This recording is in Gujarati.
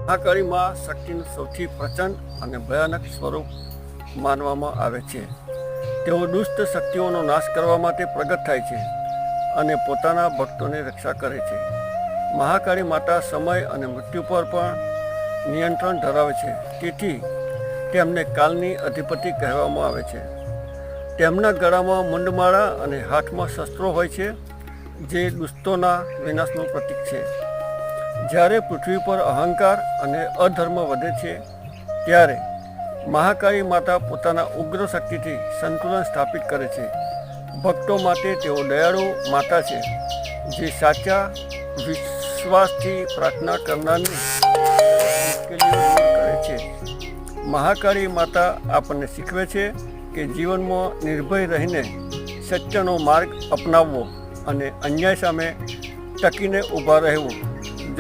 મહાકાળી માં શક્તિનું સૌથી પ્રચંડ અને ભયાનક સ્વરૂપ માનવામાં આવે છે. તેઓ દુષ્ટ શક્તિઓનો નાશ કરવા માટે પ્રગટ થાય છે અને પોતાના ભક્તોની રક્ષા કરે છે. મહાકાળી માતા સમય અને મૃત્યુ પર પણ નિયંત્રણ ધરાવે છે, તેથી તેમને કાલની અધિપતિ કહેવામાં આવે છે. તેમના ગળામાં મુંડમાળા અને હાથમાં શસ્ત્રો હોય છે, જે દુષ્ટોના વિનાશનું પ્રતીક છે. જ્યારે પૃથ્વી પર અહંકાર અને અધર્મ વધે છે, ત્યારે મહાકાળી માતા પોતાના ઉગ્ર શક્તિથી સંતુલન સ્થાપિત કરે છે. ભક્તો માટે તેઓ દયાળુ માતા છે, જે સાચા વિશ્વાસથી પ્રાર્થના કરનારની મુશ્કેલીઓ દૂર કરે છે. મહાકાળી માતા આપણને શીખવે છે કે જીવનમાં નિર્ભય રહીને સત્યનો માર્ગ અપનાવવો અને અન્યાય સામે ટકીને ઊભા રહેવું